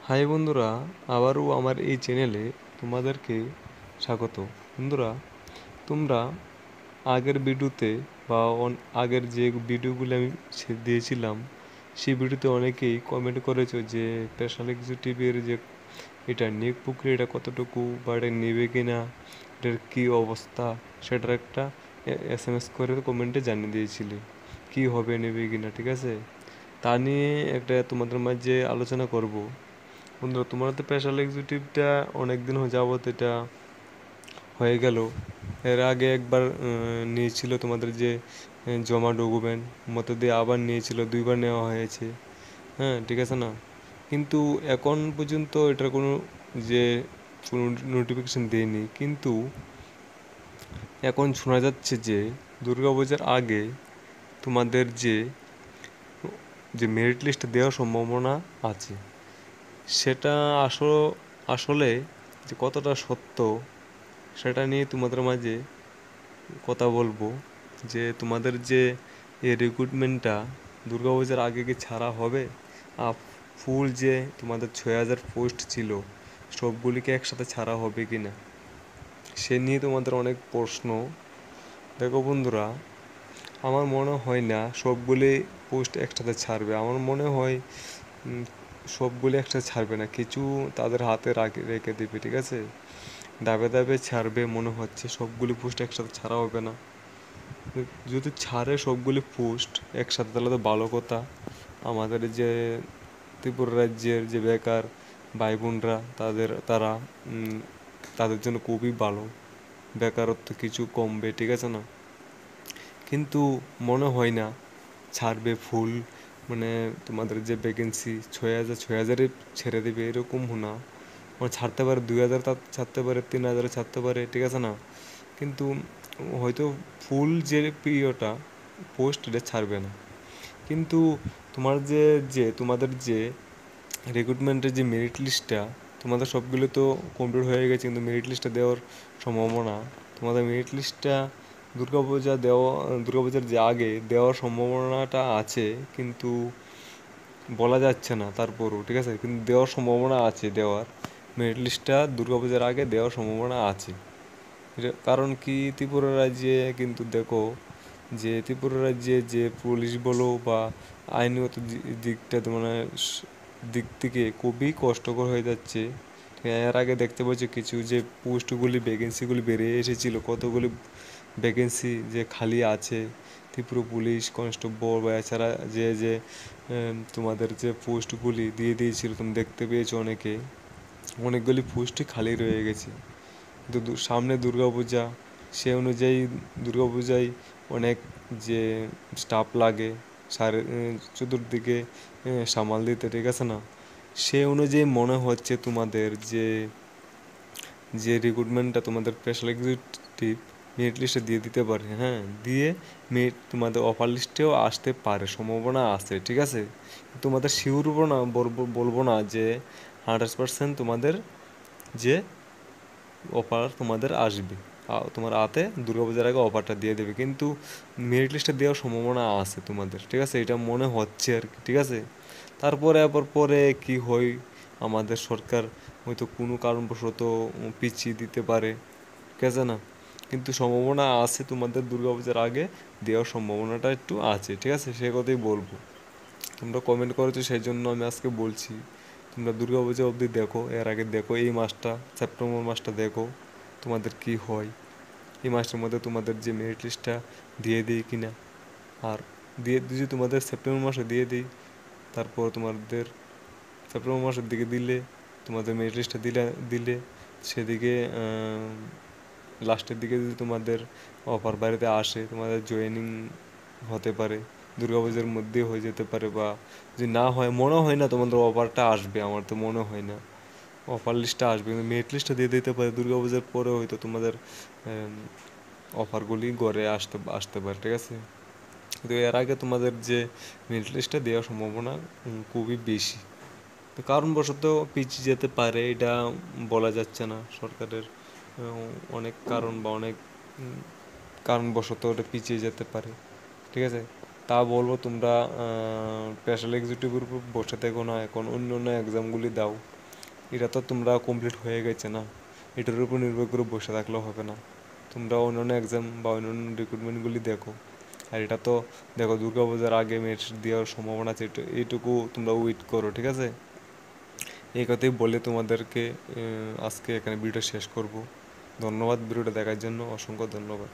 High বন্ধুরা, আবারও আমার এই চ্যানেলে তোমাদেরকে স্বাগত। বন্ধুরা, তোমরা আগের ভিডিওতে বা আগের যে ভিডিওগুলো আমি দিয়েছিলাম সেই ভিডিওতে অনেকেই কমেন্ট করেছো যে স্পেশাল এক্সিকিউটিভের যে এটা নিয়োগ প্রক্রিয়া এটা কতটুকু বা এটা নেবে কি না, এটার কী অবস্থা, সেটার একটা SMS করে কমেন্টে জানিয়ে দিয়েছিলে কী হবে, নেবে কি না। ঠিক আছে, তা নিয়ে একটা তোমাদের মাঝে আলোচনা করব। বন্ধুরা, তোমরা তো স্পেশাল এক্সিকিউটিভটা অনেক দিন যাবত এটা হয়ে গেল। এর আগে একবার নিয়েছিল তোমাদের যে জমা ডকুমেন্ট মতো দিয়ে, আবার নিয়েছিল, দুইবার নেওয়া হয়েছে। হ্যাঁ, ঠিক আছে না, কিন্তু এখন পর্যন্ত এটার কোনো যে কোনো নোটিফিকেশন দেয়নি। কিন্তু এখন শোনা যাচ্ছে যে দুর্গাপূজার আগে তোমাদের যে যে মেরিট লিস্ট দেওয়ার সম্ভাবনা আছে, সেটা আসলে যে কতটা সত্য সেটা নিয়ে তোমাদের মাঝে কথা বলবো। যে তোমাদের যে এই রিক্রুটমেন্টটা দুর্গাপূজার আগে কি ছাড়া হবে, আর ফুল যে তোমাদের 6,000 পোস্ট ছিল সবগুলিকে একসাথে ছাড়া হবে কি না, সে নিয়ে তোমাদের অনেক প্রশ্ন। দেখো বন্ধুরা, আমার মনে হয় না সবগুলি পোস্ট একসাথে ছাড়বে। আমার মনে হয় সবগুলি একসাথে ছাড়বে না, কিছু তাদের হাতে রেখে দেবে। ঠিক আছে, ধাপে ধাপে ছাড়বে মনে হচ্ছে, সবগুলি পোস্ট একসাথে ছাড়া হবে না। যদি ছাড়ে সবগুলি পোস্ট একসাথে তাহলে তো ভালো কথা। আমাদের যে ত্রিপুরা রাজ্যের যে বেকার ভাই বোনরা তারা তাদের জন্য খুবই ভালো, বেকারত্ব কিছু কমবে। ঠিক আছে না, কিন্তু মনে হয় না ছাড়বে ফুল, মানে তোমাদের যে ভ্যাকেন্সি 6,000 ছেড়ে দেবে এরকম না। মানে ছাড়তে পারে 2,000, ছাড়তে পারে 3,000 ছাড়তে পারে। ঠিক আছে না, কিন্তু হয়তো ফুল যে প্রিয়টা পোস্ট এটা ছাড়বে না। কিন্তু তোমাদের যে রিক্রুটমেন্টের যে মেরিট লিস্টটা তোমাদের সবগুলো তো কমপ্লিট হয়ে গেছে, কিন্তু মেরিট লিস্টটা দেওয়ার সম্ভাবনা, তোমাদের মেরিট লিস্টটা দুর্গাপূজার যে আগে দেওয়ার সম্ভাবনাটা আছে, কিন্তু বলা যাচ্ছে না তারপরও। ঠিক আছে, কিন্তু দেওয়ার সম্ভাবনা আছে, দেওয়ার মেরিট লিস্টটা দুর্গাপূজার আগে দেওয়ার সম্ভাবনা আছে। কারণ কি, ত্রিপুরা রাজ্যে কিন্তু দেখো যে ত্রিপুরা রাজ্যে যে পুলিশ বলো বা আইনগত দিক থেকে খুবই কষ্টকর হয়ে যাচ্ছে। এর আগে দেখতে পাচ্ছি কিছু যে পোস্টগুলি ভ্যাকেন্সিগুলি বেরিয়ে এসেছিল, কতগুলি ভ্যাকেন্সি যে খালি আছে ত্রিপুরা পুলিশ কনস্টেবল, বা এছাড়া যে তোমাদের যে পোস্টগুলি দিয়ে দিয়েছিল তুমি দেখতে পেয়েছো, অনেকগুলি পোস্টই খালি রয়ে গেছে। কিন্তু সামনে দুর্গাপূজা, সে অনুযায়ী দুর্গাপূজায় অনেক যে স্টাফ লাগে চতুর্দিকে সামাল দিতে। ঠিক আছে না, সে অনুযায়ী মনে হচ্ছে তোমাদের যে যে রিক্রুটমেন্টটা তোমাদের স্পেশাল এক্সিকিউটিভ মেরিট লিস্টে দিয়ে দিতে পারে। হ্যাঁ, দিয়ে তোমাদের অফার লিস্টেও আসতে পারে, সম্ভাবনা আছে। ঠিক আছে, তোমাদের শিওর বলবো না যে 100% তোমাদের যে অফার তোমাদের আসবে, তোমার হাতে দুর্গাপূজার আগে অফারটা দিয়ে দেবে, কিন্তু মেরিট লিস্টে দেওয়ার সম্ভাবনা আছে তোমাদের। ঠিক আছে, এটা মনে হচ্ছে আর কি। ঠিক আছে, তারপরে আবার পরে কি হয়, আমাদের সরকার হয়তো কোনো কারণবশত পিছিয়ে দিতে পারে। ঠিক আছে না, কিন্তু সম্ভাবনা আছে তোমাদের দুর্গাপূজার আগে দেওয়ার সম্ভাবনাটা একটু আছে। ঠিক আছে, সে কথাই বলবো। তোমরা কমেন্ট করেছো সেই জন্য আমি আজকে বলছি, তোমরা দুর্গাপূজা অবধি দেখো, এর আগে দেখো, এই মাসটা সেপ্টেম্বর মাসটা দেখো তোমাদের কি হয়। এই মাসের মধ্যে তোমাদের যে মেরিট লিস্টটা দিয়ে দিই কিনা, আর যদি তোমাদের সেপ্টেম্বর মাসে দিয়ে দিই, তারপর তোমাদের সেপ্টেম্বর মাসের দিকে দিলে, তোমাদের মেরিট লিস্টটা দিলে সেদিকে লাস্টের দিকে যদি তোমাদের অফার বাড়িতে আসে, তোমাদের জয়েনিং হতে পারে, দুর্গাপূজার মধ্যে হয়ে যেতে পারে, বা যদি না হয়, মনে হয় না তোমাদের অফারটা আসবে, আমার তো মনে হয় না অফার লিস্টটা আসবে, কিন্তু মেরিট লিস্টটা দিয়ে দিতে পারে দুর্গাপূজার পরে, হয়তো তোমাদের অফারগুলি গড়ে আসতে পারে। ঠিক আছে, কিন্তু এর আগে তোমাদের যে মেরিট লিস্টটা দেওয়ার সম্ভাবনা খুবই বেশি। তো কারণবশত পিছিয়ে যেতে পারে, এটা বলা যাচ্ছে না। সরকারের অনেক কারণ বা অনেক কারণবশত ওটা পিছিয়ে যেতে পারে। ঠিক আছে, তা বলবো তোমরা স্পেশাল এক্সিকিউটিভের উপর বসে থেকো না, এখন অন্য অন্য এক্সামগুলি দাও। এটা তো তোমরা কমপ্লিট হয়ে গেছে না, এটার উপর নির্ভর করে বসে থাকলেও হবে না। তোমরা অন্যান্য এক্সাম বা অন্যান্য রিক্রুটমেন্টগুলি দেখো। আর এটা তো দেখো দুর্গাপূজার আগে মেরিট দেওয়ার সম্ভাবনা আছে, এইটুকু তোমরা ওয়েট করো, ঠিক আছে? এই কথাই বলে তোমাদেরকে আজকে এখানে ভিডিওটা শেষ করব। ধন্যবাদ ভিডিওটা দেখার জন্য, অসংখ্য ধন্যবাদ।